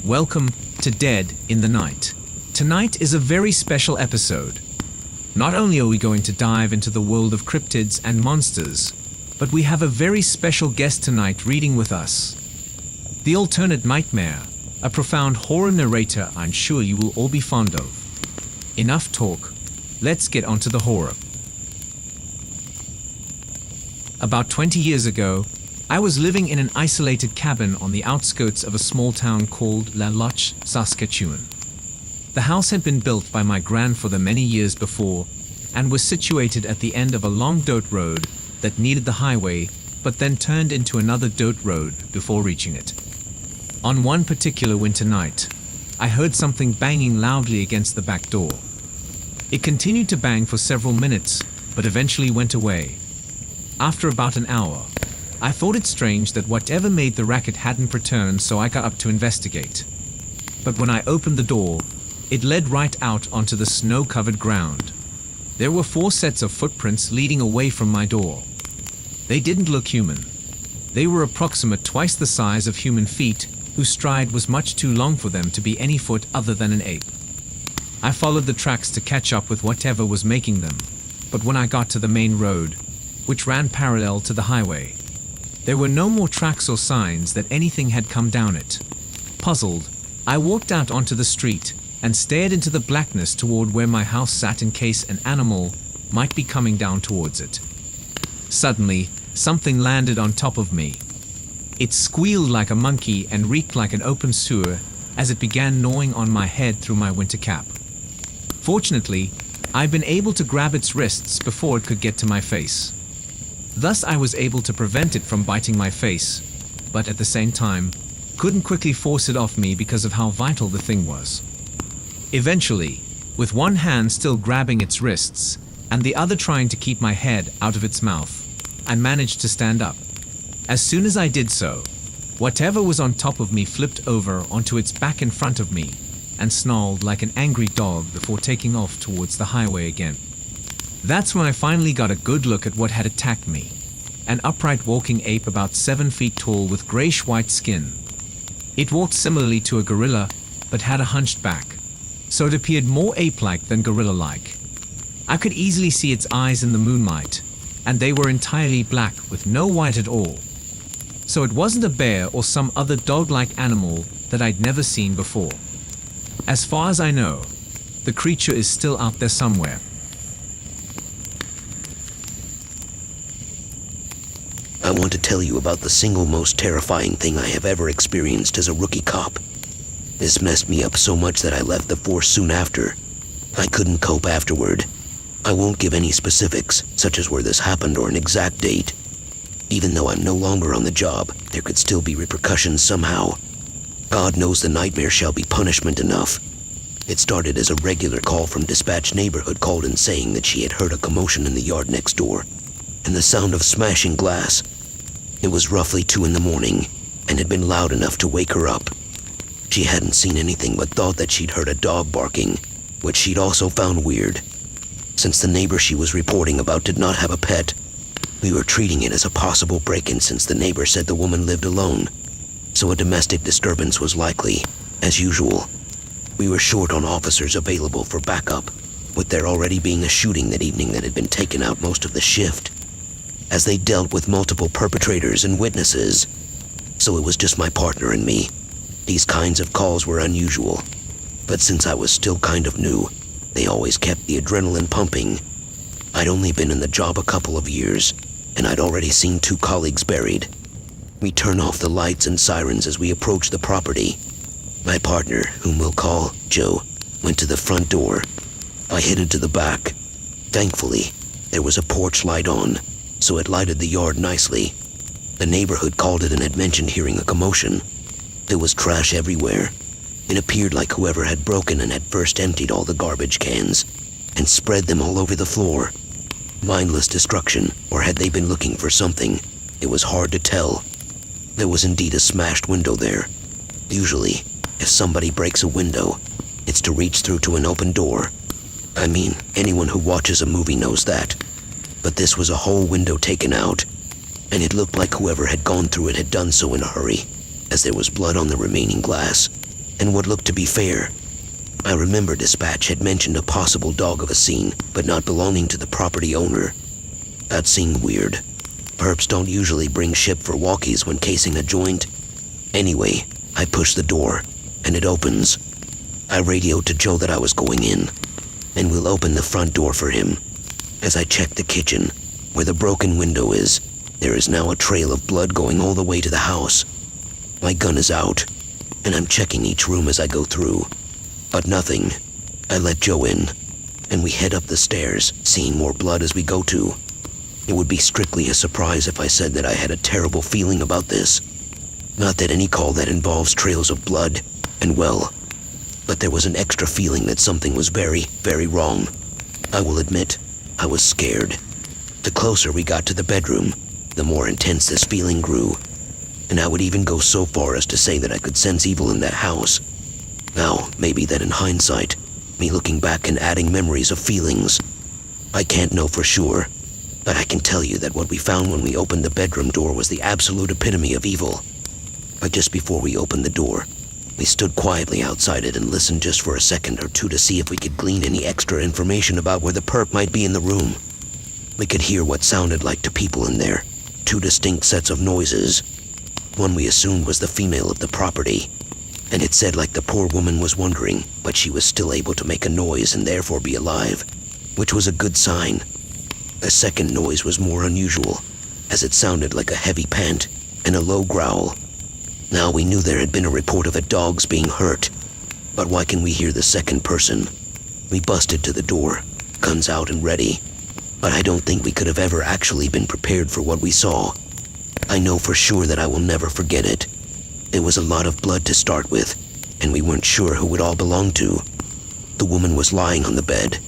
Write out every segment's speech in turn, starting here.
Welcome to Dead in the Night. Tonight is a very special episode. Not only are we going to dive into the world of cryptids and monsters, but we have a very special guest tonight reading with us. The Alternate Nightmare, a profound horror narrator I'm sure you will all be fond of. Enough talk, let's get onto the horror. About 20 years ago, I was living in an isolated cabin on the outskirts of a small town called La Loche, Saskatchewan. The house had been built by my grandfather many years before and was situated at the end of a long dirt road that needed the highway but then turned into another dirt road before reaching it. On one particular winter night, I heard something banging loudly against the back door. It continued to bang for several minutes but eventually went away. After about an hour, I thought it strange that whatever made the racket hadn't returned, so I got up to investigate. But when I opened the door, it led right out onto the snow-covered ground. There were 4 sets of footprints leading away from my door. They didn't look human. They were approximate twice the size of human feet, whose stride was much too long for them to be any foot other than an ape. I followed the tracks to catch up with whatever was making them, but when I got to the main road, which ran parallel to the highway, there were no more tracks or signs that anything had come down it. Puzzled, I walked out onto the street and stared into the blackness toward where my house sat in case an animal might be coming down towards it. Suddenly, something landed on top of me. It squealed like a monkey and reeked like an open sewer as it began gnawing on my head through my winter cap. Fortunately, I'd been able to grab its wrists before it could get to my face. Thus I was able to prevent it from biting my face, but at the same time, couldn't quickly force it off me because of how vital the thing was. Eventually, with one hand still grabbing its wrists, and the other trying to keep my head out of its mouth, I managed to stand up. As soon as I did so, whatever was on top of me flipped over onto its back in front of me, and snarled like an angry dog before taking off towards the highway again. That's when I finally got a good look at what had attacked me. An upright walking ape about 7 feet tall with grayish-white skin. It walked similarly to a gorilla, but had a hunched back, so it appeared more ape-like than gorilla-like. I could easily see its eyes in the moonlight, and they were entirely black with no white at all. So it wasn't a bear or some other dog-like animal that I'd never seen before. As far as I know, the creature is still out there somewhere. I want to tell you about the single most terrifying thing I have ever experienced as a rookie cop. This messed me up so much that I left the force soon after. I couldn't cope afterward. I won't give any specifics, such as where this happened or an exact date. Even though I'm no longer on the job, there could still be repercussions somehow. God knows the nightmare shall be punishment enough. It started as a regular call from dispatch neighborhood called in saying that she had heard a commotion in the yard next door, and the sound of smashing glass. It was roughly 2 in the morning, and had been loud enough to wake her up. She hadn't seen anything but thought that she'd heard a dog barking, which she'd also found weird. Since the neighbor she was reporting about did not have a pet, we were treating it as a possible break-in since the neighbor said the woman lived alone, so a domestic disturbance was likely, as usual. We were short on officers available for backup, with there already being a shooting that evening that had been taken out most of the shift, as they dealt with multiple perpetrators and witnesses. So it was just my partner and me. These kinds of calls were unusual, but since I was still kind of new, they always kept the adrenaline pumping. I'd only been in the job a couple of years, and I'd already seen 2 colleagues buried. We turned off the lights and sirens as we approached the property. My partner, whom we'll call Joe, went to the front door. I hid into the back. Thankfully, there was a porch light on, so it lighted the yard nicely. The neighborhood called it and had mentioned hearing a commotion. There was trash everywhere. It appeared like whoever had broken and had first emptied all the garbage cans and spread them all over the floor. Mindless destruction, or had they been looking for something? It was hard to tell. There was indeed a smashed window there. Usually, if somebody breaks a window, it's to reach through to an open door. I mean, anyone who watches a movie knows that. But this was a whole window taken out, and it looked like whoever had gone through it had done so in a hurry, as there was blood on the remaining glass. and what looked to be fair. I remember dispatch had mentioned a possible dog of a scene, but not belonging to the property owner. That seemed weird. Perps don't usually bring ship for walkies when casing a joint. Anyway, I push the door, and it opens. I radioed to Joe that I was going in, and we'll open the front door for him. As I check the kitchen, where the broken window is, there is now a trail of blood going all the way to the house. My gun is out, and I'm checking each room as I go through. But nothing. I let Joe in, and we head up the stairs, seeing more blood as we go to. It would be strictly a surprise if I said that I had a terrible feeling about this. Not that any call that involves trails of blood, and well, but there was an extra feeling that something was very, very wrong. I will admit, I was scared. The closer we got to the bedroom, the more intense this feeling grew, and I would even go so far as to say that I could sense evil in that house. Now, maybe that in hindsight, me looking back and adding memories of feelings, I can't know for sure, but I can tell you that what we found when we opened the bedroom door was the absolute epitome of evil. But just before we opened the door, we stood quietly outside it and listened just for a second or two to see if we could glean any extra information about where the perp might be in the room. We could hear what sounded like to people in there, 2 distinct sets of noises. One we assumed was the female of the property, and it said like the poor woman was wondering, but she was still able to make a noise and therefore be alive, which was a good sign. The second noise was more unusual, as it sounded like a heavy pant and a low growl. Now we knew there had been a report of a dog's being hurt, but why can we hear the second person? We busted to the door, guns out and ready, but I don't think we could have ever actually been prepared for what we saw. I know for sure that I will never forget it. It was a lot of blood to start with, and we weren't sure who it all belonged to. The woman was lying on the bed.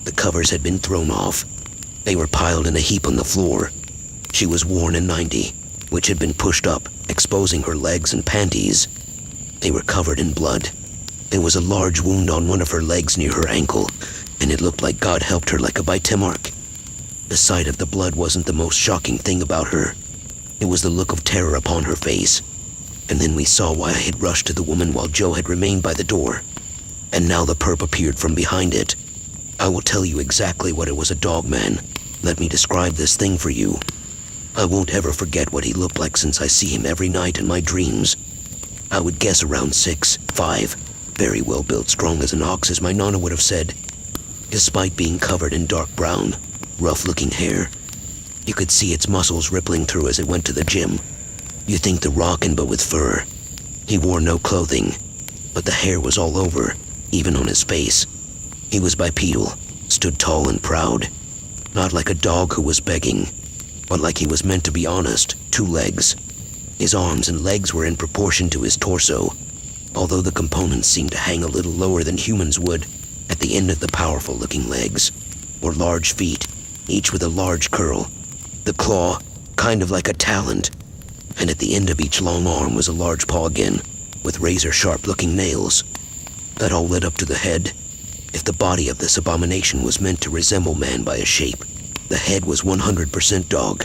The covers had been thrown off. They were piled in a heap on the floor. She was worn a 90, which had been pushed up, exposing her legs and panties. They were covered in blood. There was a large wound on one of her legs near her ankle, and it looked like God helped her like a bite mark. The sight of the blood wasn't the most shocking thing about her. It was the look of terror upon her face. And then we saw why I had rushed to the woman while Joe had remained by the door. And now the perp appeared from behind it. I will tell you exactly what it was, a dog man. Let me describe this thing for you. I won't ever forget what he looked like since I see him every night in my dreams. I would guess around 6'5", very well built, strong as an ox, as my nonna would have said. Despite being covered in dark brown, rough-looking hair, you could see its muscles rippling through as it went to the gym. You think the rockin', but with fur. He wore no clothing, but the hair was all over, even on his face. He was bipedal, stood tall and proud. Not like a dog who was begging, but like he was meant to be honest, 2 legs. His arms and legs were in proportion to his torso, although the components seemed to hang a little lower than humans would at the end of the powerful-looking legs, or large feet, each with a large curl. The claw, kind of like a talon, and at the end of each long arm was a large paw again, with razor-sharp-looking nails. That all led up to the head. If the body of this abomination was meant to resemble man by a shape, the head was 100% dog.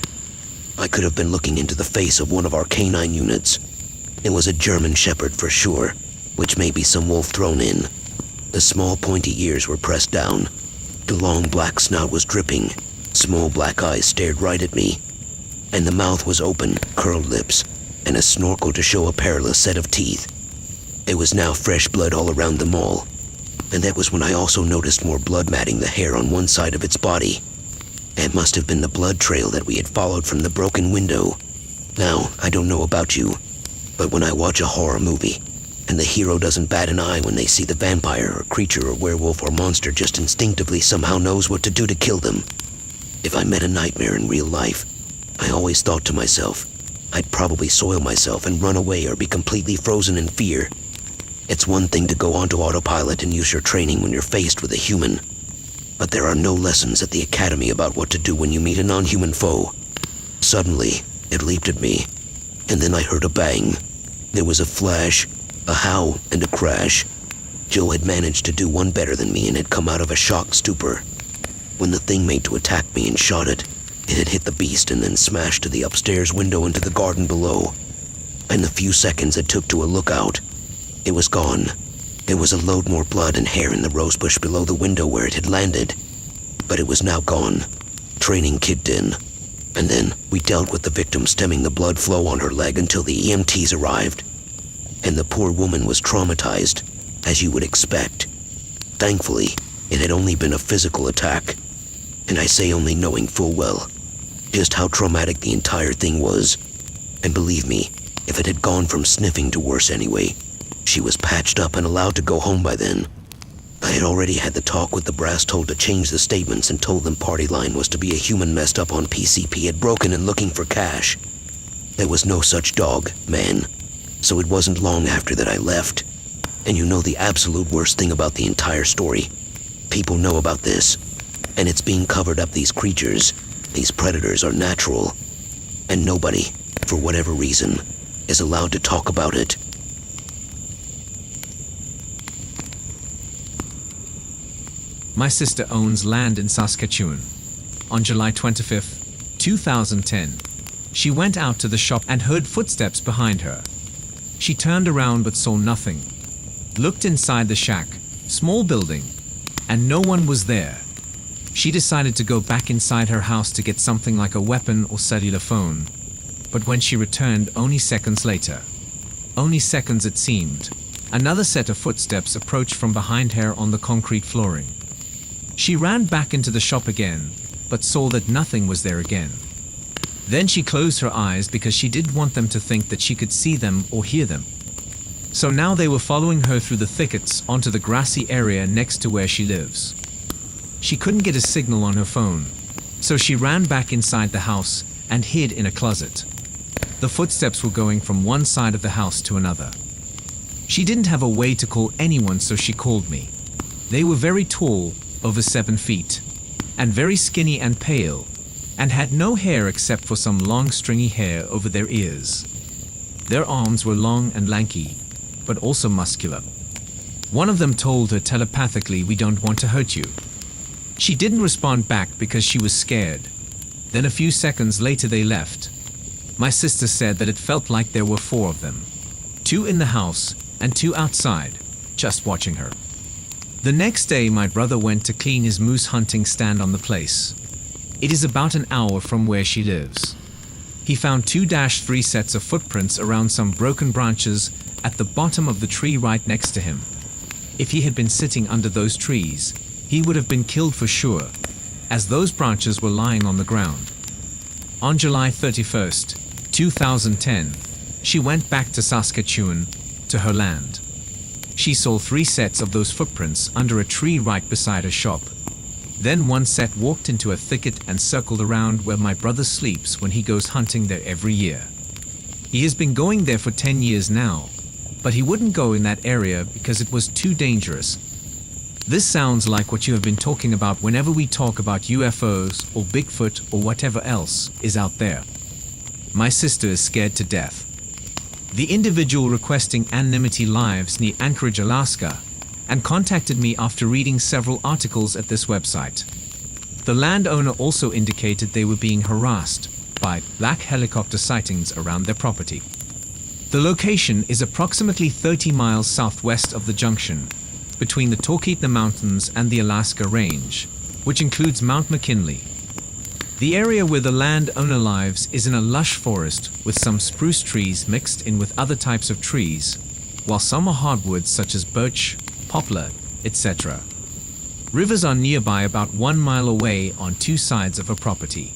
I could have been looking into the face of one of our canine units. It was a German Shepherd for sure, which may be some wolf thrown in. The small pointy ears were pressed down. The long black snout was dripping. Small black eyes stared right at me. And the mouth was open, curled lips, and a snorkel to show a perilous set of teeth. There was now fresh blood all around the maul, and that was when I also noticed more blood matting the hair on one side of its body. It must have been the blood trail that we had followed from the broken window. Now, I don't know about you, but when I watch a horror movie, and the hero doesn't bat an eye when they see the vampire or creature or werewolf or monster, just instinctively somehow knows what to do to kill them. If I met a nightmare in real life, I always thought to myself, I'd probably soil myself and run away or be completely frozen in fear. It's one thing to go onto autopilot and use your training when you're faced with a human, but there are no lessons at the academy about what to do when you meet a non-human foe. Suddenly, it leaped at me, and then I heard a bang. There was a flash, a howl, and a crash. Joe had managed to do one better than me and had come out of a shocked stupor. When the thing made to attack me and shot it, it had hit the beast and then smashed to the upstairs window into the garden below. In the few seconds it took to a lookout, It was gone. There was a load more blood and hair in the rosebush below the window where it had landed. But it was now gone. Training kicked in. And then we dealt with the victim stemming the blood flow on her leg until the EMTs arrived. And the poor woman was traumatized, as you would expect. Thankfully, it had only been a physical attack. And I say only knowing full well just how traumatic the entire thing was. And believe me, if it had gone from sniffing to worse anyway, she was patched up and allowed to go home by then. I had already had the talk with the brass told to change the statements and told them party line was to be a human messed up on PCP had broken and looking for cash. There was no such dog, man. So it wasn't long after that I left. And you know the absolute worst thing about the entire story. People know about this. And it's being covered up. These creatures, these predators are natural. And nobody, for whatever reason, is allowed to talk about it. My sister owns land in Saskatchewan. On July 25th, 2010, she went out to the shop and heard footsteps behind her. She turned around but saw nothing. Looked inside the shack, small building, and no one was there. She decided to go back inside her house to get something like a weapon or cellular phone. But when she returned only seconds later, only seconds it seemed, another set of footsteps approached from behind her on the concrete flooring. She ran back into the shop again, but saw that nothing was there again. Then she closed her eyes because she didn't want them to think that she could see them or hear them. So now they were following her through the thickets onto the grassy area next to where she lives. She couldn't get a signal on her phone, so she ran back inside the house and hid in a closet. The footsteps were going from one side of the house to another. She didn't have a way to call anyone, so she called me. They were very tall, over 7 feet, and very skinny and pale, and had no hair except for some long stringy hair over their ears. Their arms were long and lanky, but also muscular. One of them told her telepathically, "We don't want to hurt you." She didn't respond back because she was scared. Then a few seconds later they left. My sister said that it felt like there were 4 of them. 2 in the house and 2 outside, just watching her. The next day my brother went to clean his moose hunting stand on the place. It is about an hour from where she lives. He found 2-3 sets of footprints around some broken branches at the bottom of the tree right next to him. If he had been sitting under those trees, he would have been killed for sure, as those branches were lying on the ground. On July 31st, 2010, she went back to Saskatchewan, to her land. She saw 3 sets of those footprints under a tree right beside her shop. Then one set walked into a thicket and circled around where my brother sleeps when he goes hunting there every year. He has been going there for 10 years now, but he wouldn't go in that area because it was too dangerous. This sounds like what you have been talking about whenever we talk about UFOs or Bigfoot or whatever else is out there. My sister is scared to death. The individual requesting anonymity lives near Anchorage, Alaska, and contacted me after reading several articles at this website. The landowner also indicated they were being harassed by black helicopter sightings around their property. The location is approximately 30 miles southwest of the junction between the Talkeetna Mountains and the Alaska Range, which includes Mount McKinley. The area where the landowner lives is in a lush forest with some spruce trees mixed in with other types of trees, while some are hardwoods such as birch, poplar, etc. Rivers are nearby about 1 mile away on 2 sides of her property.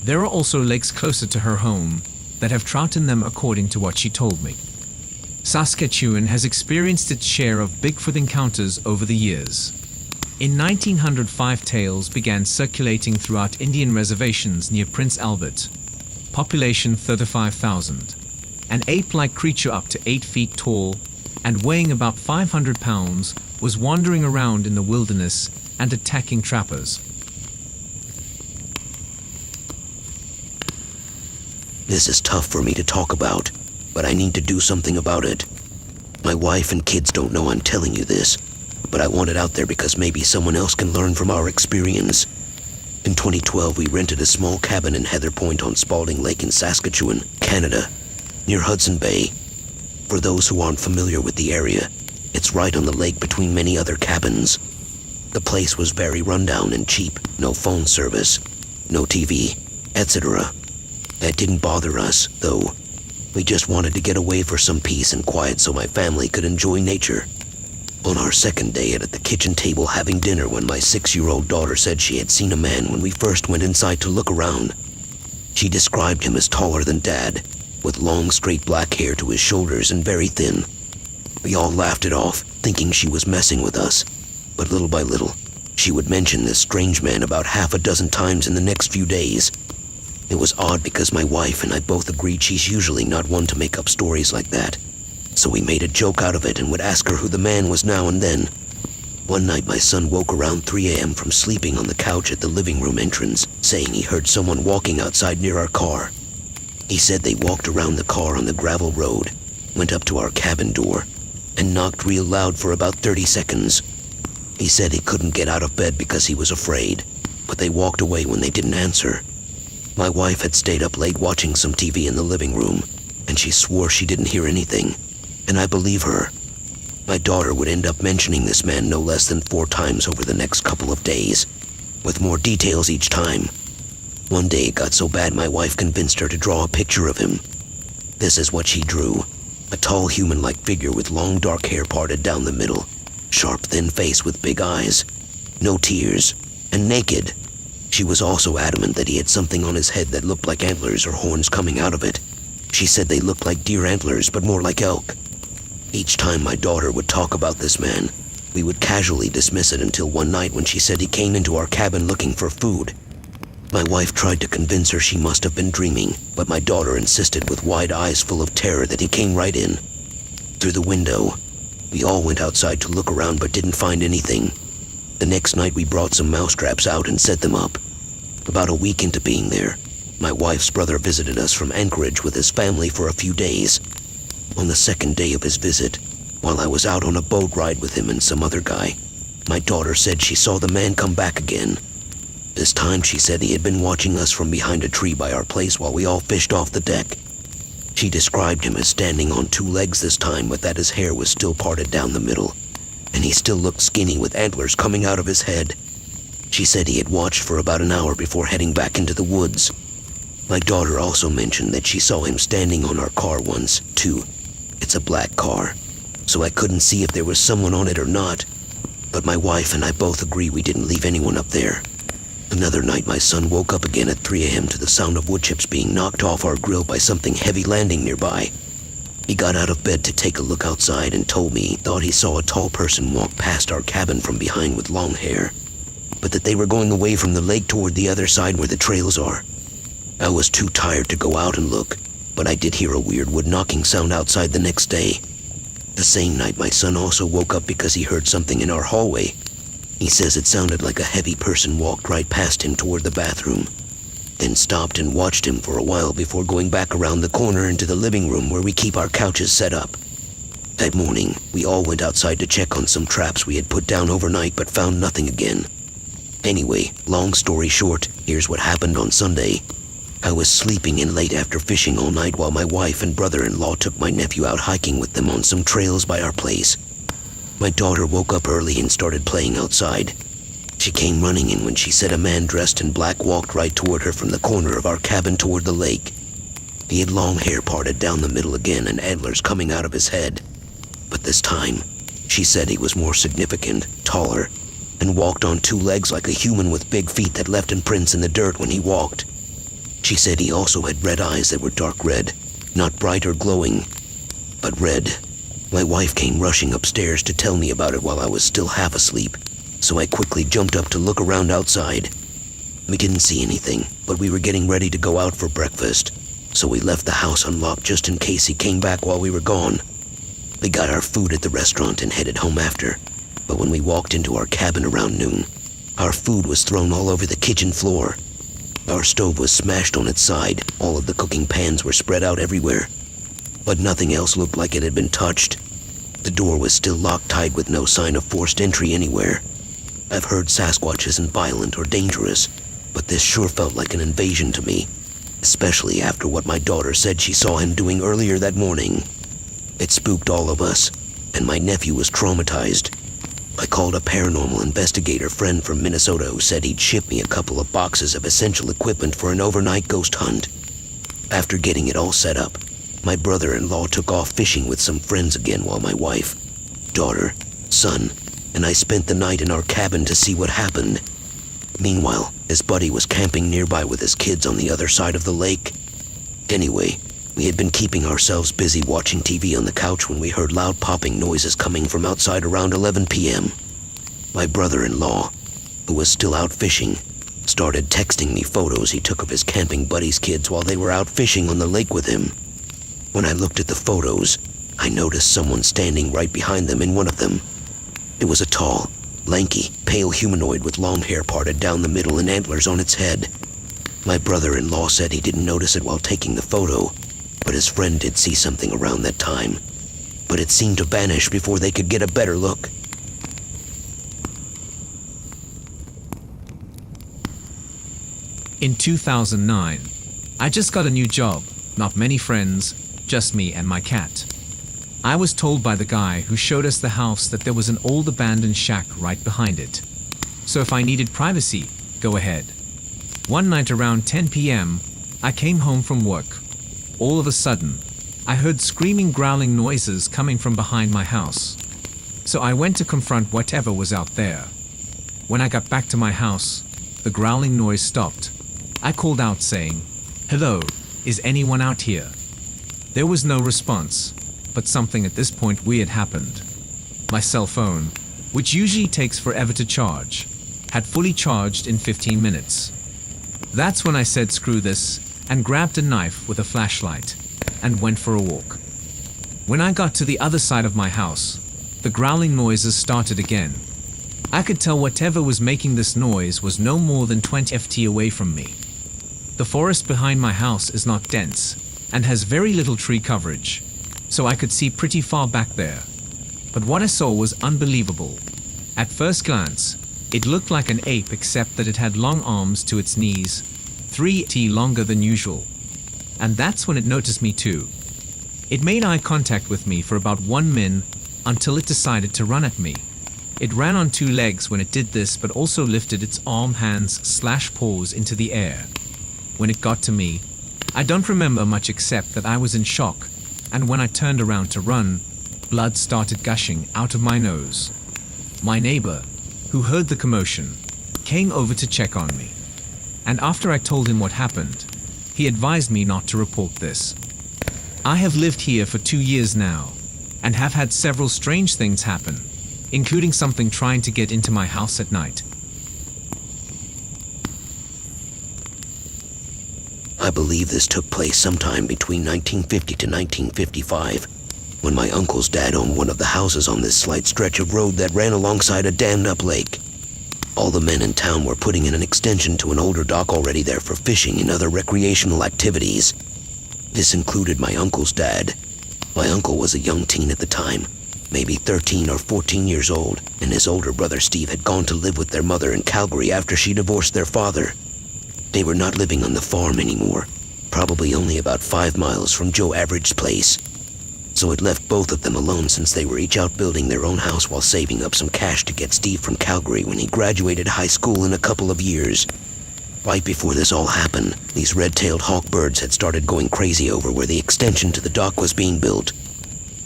There are also lakes closer to her home that have trout in them according to what she told me. Saskatchewan has experienced its share of Bigfoot encounters over the years. In 1905, tales began circulating throughout Indian reservations near Prince Albert. Population 35,000. An ape-like creature up to 8 feet tall and weighing about 500 pounds was wandering around in the wilderness and attacking trappers. This is tough for me to talk about, but I need to do something about it. My wife and kids don't know I'm telling you this, but I want it out there because maybe someone else can learn from our experience. In 2012, we rented a small cabin in Heather Point on Spalding Lake in Saskatchewan, Canada, near Hudson Bay. For those who aren't familiar with the area, it's right on the lake between many other cabins. The place was very rundown and cheap, no phone service, no TV, etc. That didn't bother us, though. We just wanted to get away for some peace and quiet so my family could enjoy nature. On our second day at the kitchen table having dinner when my 6-year-old daughter said she had seen a man when we first went inside to look around. She described him as taller than Dad, with long straight black hair to his shoulders and very thin. We all laughed it off, thinking she was messing with us, but little by little, she would mention this strange man about half a dozen times in the next few days. It was odd because my wife and I both agreed she's usually not one to make up stories like that. So we made a joke out of it and would ask her who the man was now and then. One night my son woke around 3 a.m. from sleeping on the couch at the living room entrance, saying he heard someone walking outside near our car. He said they walked around the car on the gravel road, went up to our cabin door, and knocked real loud for about 30 seconds. He said he couldn't get out of bed because he was afraid, but they walked away when they didn't answer. My wife had stayed up late watching some TV in the living room, and she swore she didn't hear anything, and I believe her. My daughter would end up mentioning this man no less than 4 times over the next couple of days, with more details each time. One day it got so bad my wife convinced her to draw a picture of him. This is what she drew: a tall human-like figure with long dark hair parted down the middle, sharp thin face with big eyes, no tears, and naked. She was also adamant that he had something on his head that looked like antlers or horns coming out of it. She said they looked like deer antlers, but more like elk. Each time my daughter would talk about this man, we would casually dismiss it until one night when she said he came into our cabin looking for food. My wife tried to convince her she must have been dreaming, but my daughter insisted with wide eyes full of terror that he came right in. Through the window, we all went outside to look around but didn't find anything. The next night we brought some mousetraps out and set them up. About a week into being there, my wife's brother visited us from Anchorage with his family for a few days. On the second day of his visit, while I was out on a boat ride with him and some other guy, my daughter said she saw the man come back again. This time she said he had been watching us from behind a tree by our place while we all fished off the deck. She described him as standing on 2 legs this time, but that his hair was still parted down the middle, and he still looked skinny with antlers coming out of his head. She said he had watched for about an hour before heading back into the woods. My daughter also mentioned that she saw him standing on our car once, too. It's a black car, so I couldn't see if there was someone on it or not, but my wife and I both agree we didn't leave anyone up there. Another night my son woke up again at 3 a.m. to the sound of wood chips being knocked off our grill by something heavy landing nearby. He got out of bed to take a look outside and told me he thought he saw a tall person walk past our cabin from behind with long hair, but that they were going away from the lake toward the other side where the trails are. I was too tired to go out and look, but I did hear a weird wood knocking sound outside the next day. The same night my son also woke up because he heard something in our hallway. He says it sounded like a heavy person walked right past him toward the bathroom, then stopped and watched him for a while before going back around the corner into the living room where we keep our couches set up. That morning, we all went outside to check on some traps we had put down overnight but found nothing again. Anyway, long story short, here's what happened on Sunday. I was sleeping in late after fishing all night while my wife and brother-in-law took my nephew out hiking with them on some trails by our place. My daughter woke up early and started playing outside. She came running in when she said a man dressed in black walked right toward her from the corner of our cabin toward the lake. He had long hair parted down the middle again and antlers coming out of his head. But this time, she said he was more significant, taller, and walked on 2 legs like a human with big feet that left imprints in the dirt when he walked. She said he also had red eyes that were dark red, not bright or glowing, but red. My wife came rushing upstairs to tell me about it while I was still half asleep, so I quickly jumped up to look around outside. We didn't see anything, but we were getting ready to go out for breakfast, so we left the house unlocked just in case he came back while we were gone. We got our food at the restaurant and headed home after, but when we walked into our cabin around noon, our food was thrown all over the kitchen floor. Our stove was smashed on its side, all of the cooking pans were spread out everywhere, but nothing else looked like it had been touched. The door was still locked tight with no sign of forced entry anywhere. I've heard Sasquatch isn't violent or dangerous, but this sure felt like an invasion to me, especially after what my daughter said she saw him doing earlier that morning. It spooked all of us, and my nephew was traumatized. I called a paranormal investigator friend from Minnesota who said he'd ship me a couple of boxes of essential equipment for an overnight ghost hunt. After getting it all set up, my brother-in-law took off fishing with some friends again while my wife, daughter, son, and I spent the night in our cabin to see what happened. Meanwhile, his buddy was camping nearby with his kids on the other side of the lake. Anyway, we had been keeping ourselves busy watching TV on the couch when we heard loud popping noises coming from outside around 11 p.m. My brother-in-law, who was still out fishing, started texting me photos he took of his camping buddy's kids while they were out fishing on the lake with him. When I looked at the photos, I noticed someone standing right behind them in one of them. It was a tall, lanky, pale humanoid with long hair parted down the middle and antlers on its head. My brother-in-law said he didn't notice it while taking the photo, but his friend did see something around that time. But it seemed to vanish before they could get a better look. In 2009, I just got a new job, not many friends, just me and my cat. I was told by the guy who showed us the house that there was an old abandoned shack right behind it. So if I needed privacy, go ahead. One night around 10 p.m., I came home from work. All of a sudden, I heard screaming, growling noises coming from behind my house. So I went to confront whatever was out there. When I got back to my house, the growling noise stopped. I called out saying, "Hello, is anyone out here?" There was no response, but something at this point weird happened. My cell phone, which usually takes forever to charge, had fully charged in 15 minutes. That's when I said screw this and grabbed a knife with a flashlight and went for a walk. When I got to the other side of my house, the growling noises started again. I could tell whatever was making this noise was no more than 20 ft away from me. The forest behind my house is not dense and has very little tree coverage, so I could see pretty far back there. But what I saw was unbelievable. At first glance, it looked like an ape except that it had long arms to its knees, 3 ft longer than usual. And that's when it noticed me too. It made eye contact with me for about 1 min until it decided to run at me. It ran on 2 legs when it did this, but also lifted its arm, hands/paws into the air. When it got to me, I don't remember much except that I was in shock, and when I turned around to run, blood started gushing out of my nose. My neighbor, who heard the commotion, came over to check on me. And after I told him what happened, he advised me not to report this. I have lived here for 2 years now, and have had several strange things happen, including something trying to get into my house at night. I believe this took place sometime between 1950 to 1955, when my uncle's dad owned one of the houses on this slight stretch of road that ran alongside a dammed-up lake. All the men in town were putting in an extension to an older dock already there for fishing and other recreational activities. This included my uncle's dad. My uncle was a young teen at the time, maybe 13 or 14 years old, and his older brother Steve had gone to live with their mother in Calgary after she divorced their father. They were not living on the farm anymore, probably only about 5 miles from Joe Average place. So it left both of them alone since they were each out building their own house while saving up some cash to get Steve from Calgary when he graduated high school in a couple of years. Right before this all happened, these red-tailed hawk birds had started going crazy over where the extension to the dock was being built.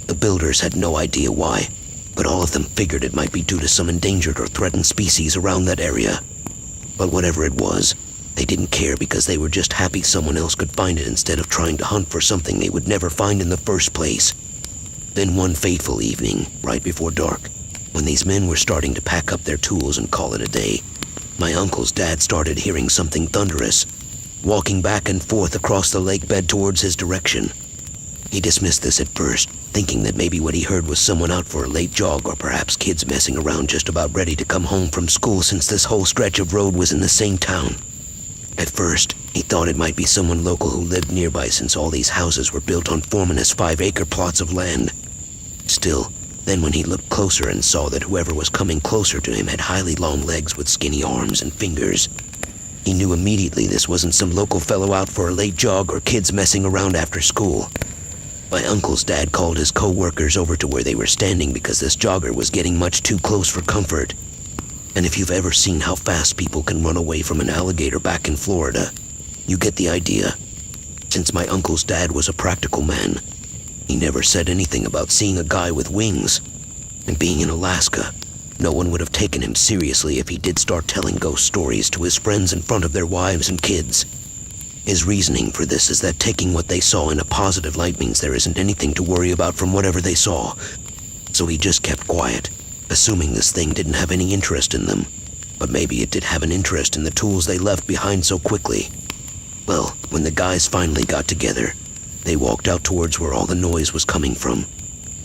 The builders had no idea why, but all of them figured it might be due to some endangered or threatened species around that area. But whatever it was, they didn't care because they were just happy someone else could find it instead of trying to hunt for something they would never find in the first place. Then one fateful evening, right before dark, when these men were starting to pack up their tools and call it a day, my uncle's dad started hearing something thunderous, walking back and forth across the lake bed towards his direction. He dismissed this at first, thinking that maybe what he heard was someone out for a late jog or perhaps kids messing around just about ready to come home from school since this whole stretch of road was in the same town. At first, he thought it might be someone local who lived nearby since all these houses were built on Foreman's 5-acre plots of land. Still, then when he looked closer and saw that whoever was coming closer to him had highly long legs with skinny arms and fingers, he knew immediately this wasn't some local fellow out for a late jog or kids messing around after school. My uncle's dad called his co-workers over to where they were standing because this jogger was getting much too close for comfort. And if you've ever seen how fast people can run away from an alligator back in Florida, you get the idea. Since my uncle's dad was a practical man, he never said anything about seeing a guy with wings. And being in Alaska, no one would have taken him seriously if he did start telling ghost stories to his friends in front of their wives and kids. His reasoning for this is that taking what they saw in a positive light means there isn't anything to worry about from whatever they saw. So he just kept quiet, assuming this thing didn't have any interest in them. But maybe it did have an interest in the tools they left behind so quickly. Well, when the guys finally got together, they walked out towards where all the noise was coming from,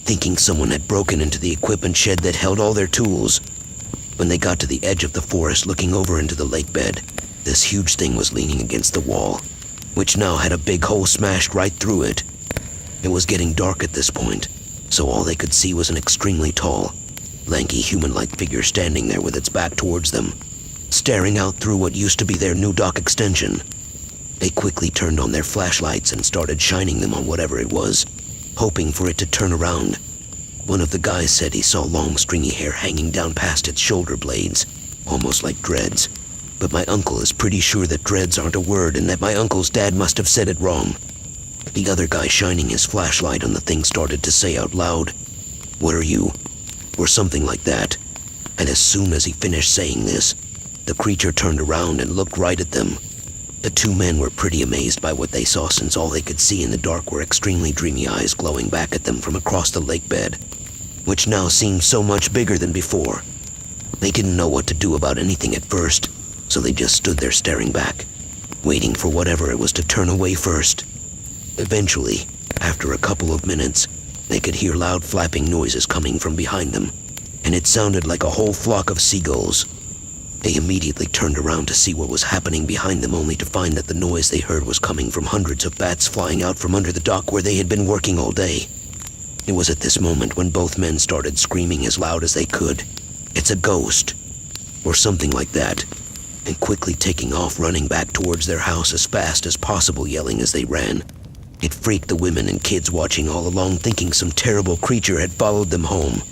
thinking someone had broken into the equipment shed that held all their tools. When they got to the edge of the forest looking over into the lake bed, this huge thing was leaning against the wall, which now had a big hole smashed right through it. It was getting dark at this point, so all they could see was an extremely tall, lanky human-like figure standing there with its back towards them, staring out through what used to be their new dock extension. They quickly turned on their flashlights and started shining them on whatever it was, hoping for it to turn around. One of the guys said he saw long stringy hair hanging down past its shoulder blades, almost like dreads. But my uncle is pretty sure that dreads aren't a word and that my uncle's dad must have said it wrong. The other guy shining his flashlight on the thing started to say out loud, "What are you?" or something like that. And as soon as he finished saying this, the creature turned around and looked right at them. The two men were pretty amazed by what they saw, since all they could see in the dark were extremely dreamy eyes glowing back at them from across the lake bed, which now seemed so much bigger than before. They didn't know what to do about anything at first, so they just stood there staring back, waiting for whatever it was to turn away first. Eventually, after a couple of minutes, they could hear loud flapping noises coming from behind them, and it sounded like a whole flock of seagulls. They immediately turned around to see what was happening behind them, only to find that the noise they heard was coming from hundreds of bats flying out from under the dock where they had been working all day. It was at this moment when both men started screaming as loud as they could, "It's a ghost," or something like that, and quickly taking off, running back towards their house as fast as possible, yelling as they ran. It freaked the women and kids watching all along, thinking some terrible creature had followed them home.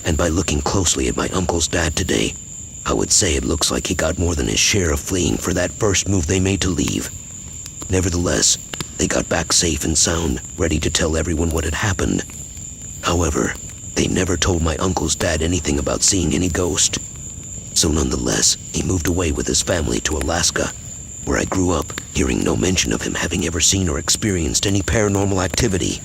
And by looking closely at my uncle's dad today, I would say it looks like he got more than his share of fleeing for that first move they made to leave. Nevertheless, they got back safe and sound, ready to tell everyone what had happened. However, they never told my uncle's dad anything about seeing any ghost. So nonetheless, he moved away with his family to Alaska, where I grew up, hearing no mention of him having ever seen or experienced any paranormal activity.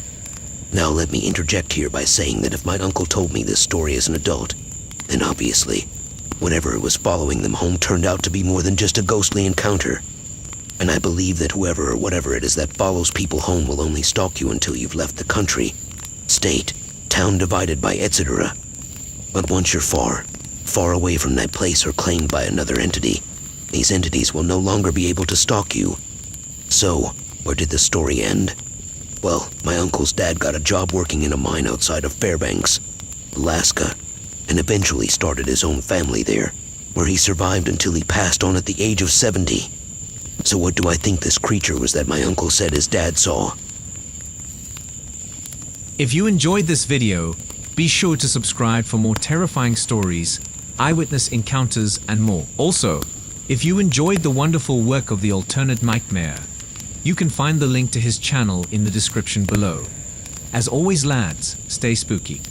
Now let me interject here by saying that if my uncle told me this story as an adult, then obviously, whatever was following them home turned out to be more than just a ghostly encounter. And I believe that whoever or whatever it is that follows people home will only stalk you until you've left the country, state, town divided by etc. But once you're far away from that place or claimed by another entity, these entities will no longer be able to stalk you. So, where did the story end? Well, my uncle's dad got a job working in a mine outside of Fairbanks, Alaska, and eventually started his own family there, where he survived until he passed on at the age of 70. So what do I think this creature was that my uncle said his dad saw? If you enjoyed this video, be sure to subscribe for more terrifying stories, eyewitness encounters, and more. Also, if you enjoyed the wonderful work of the alternate nightmare, you can find the link to his channel in the description below. As always lads, stay spooky.